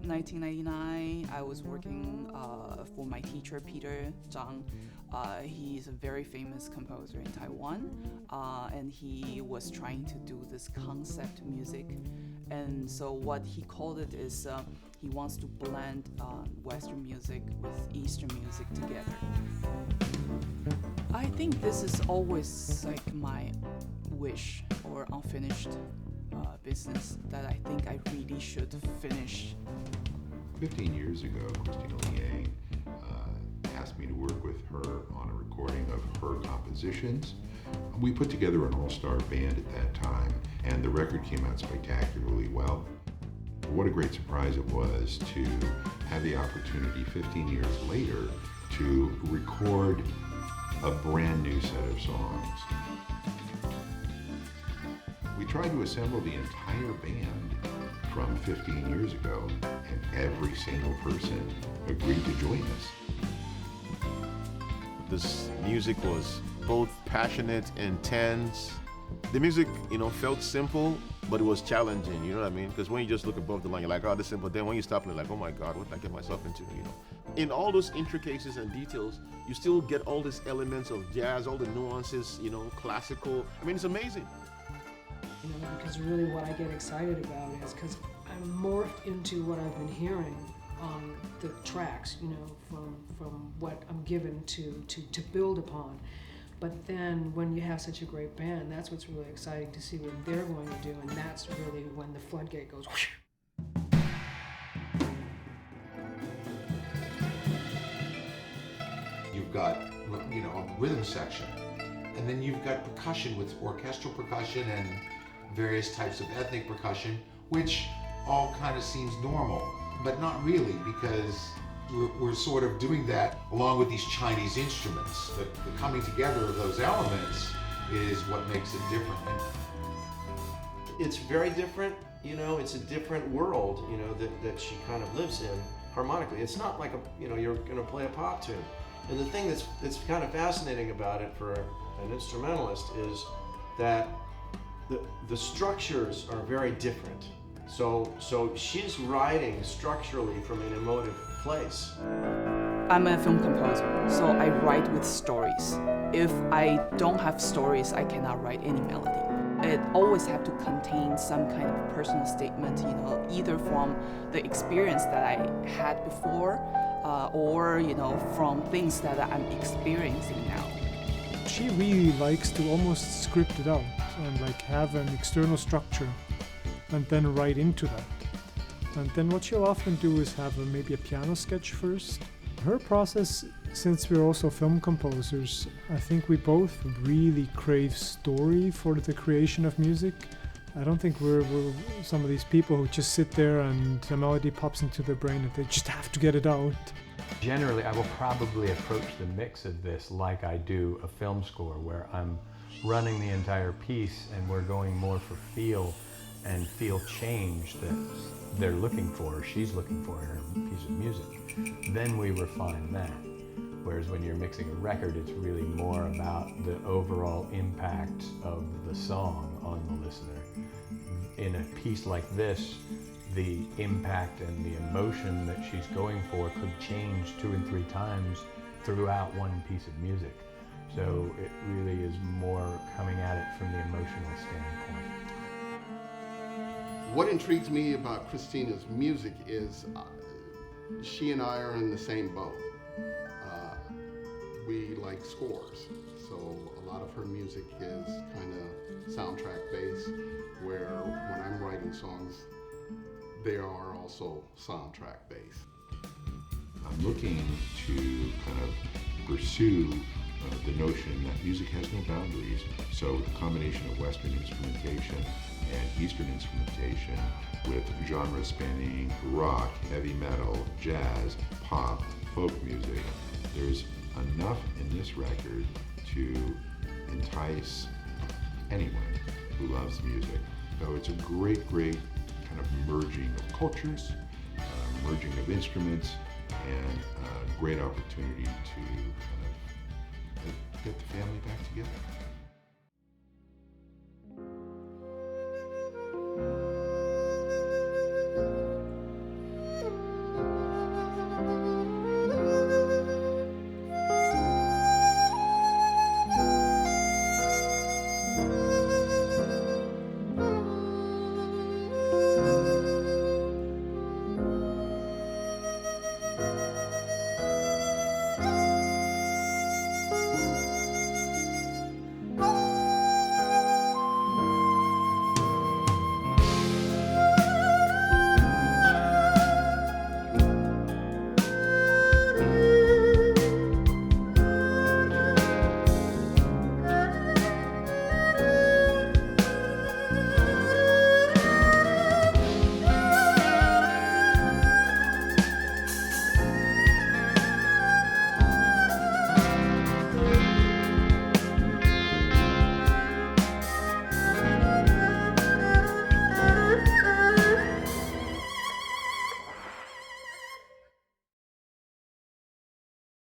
1999, I was working for my teacher, Peter Zhang. He's a very famous composer in Taiwan, and he was trying to do this concept music. And so what he called it is he wants to blend Western music with Eastern music together. I think this is always like my wish or unfinished business that I think I really should finish. 15 years ago, Christina Liang asked me to work with her on a recording of her compositions. We put together an all-star band at that time, and the record came out spectacularly well. What a great surprise it was to have the opportunity 15 years later to record a brand new set of songs. We tried to assemble the entire band from 15 years ago, and every single person agreed to join us. This music was both passionate, intense. The music, felt simple, but it was challenging, you know what I mean? Because when you just look above the line, you're like, oh, this is simple. Then when you stop and you're like, oh my God, what did I get myself into, In all those intricacies and details, you still get all these elements of jazz, all the nuances, classical. I mean, it's amazing. Because really what I get excited about is because I'm morphed into what I've been hearing on the tracks, from what I'm given to build upon. But then when you have such a great band, that's what's really exciting to see what they're going to do, and that's really when the floodgate goes whoosh. You've got, a rhythm section, and then you've got percussion with orchestral percussion and various types of ethnic percussion, which all kind of seems normal, but not really, because we're sort of doing that along with these Chinese instruments. The coming together of those elements is what makes it different. It's very different, it's a different world, that she kind of lives in harmonically. It's not like you're gonna play a pop tune. And the thing that's kind of fascinating about it for an instrumentalist is that the structures are very different. So she's writing structurally from an emotive place. I'm a film composer, so I write with stories. If I don't have stories, I cannot write any melody. It always have to contain some kind of personal statement, either from the experience that I had before, or from things that I'm experiencing now. She really likes to almost script it out and have an external structure and then write into that. And then what she'll often do is have maybe a piano sketch first. Her process, since we're also film composers, I think we both really crave story for the creation of music. I don't think we're some of these people who just sit there and a melody pops into their brain and they just have to get it out. Generally, I will probably approach the mix of this like I do a film score, where I'm running the entire piece and we're going more for feel and feel change that they're looking for, or she's looking for in her piece of music. Then we refine that. Whereas when you're mixing a record, it's really more about the overall impact of the song on the listener. In a piece like this, the impact and the emotion that she's going for could change 2 and 3 times throughout one piece of music. So it really is more coming at it from the emotional standpoint. What intrigues me about Christina's music is she and I are in the same boat. We like scores, so a lot of her music is kind of soundtrack based, where when I'm writing songs, they are also soundtrack based. I'm looking to kind of pursue the notion that music has no boundaries. So the combination of Western instrumentation and Eastern instrumentation with genres spanning rock, heavy metal, jazz, pop, folk music, there's enough in this record to entice anyone who loves music. So it's a great kind of merging of cultures, merging of instruments, and a great opportunity to kind of get the family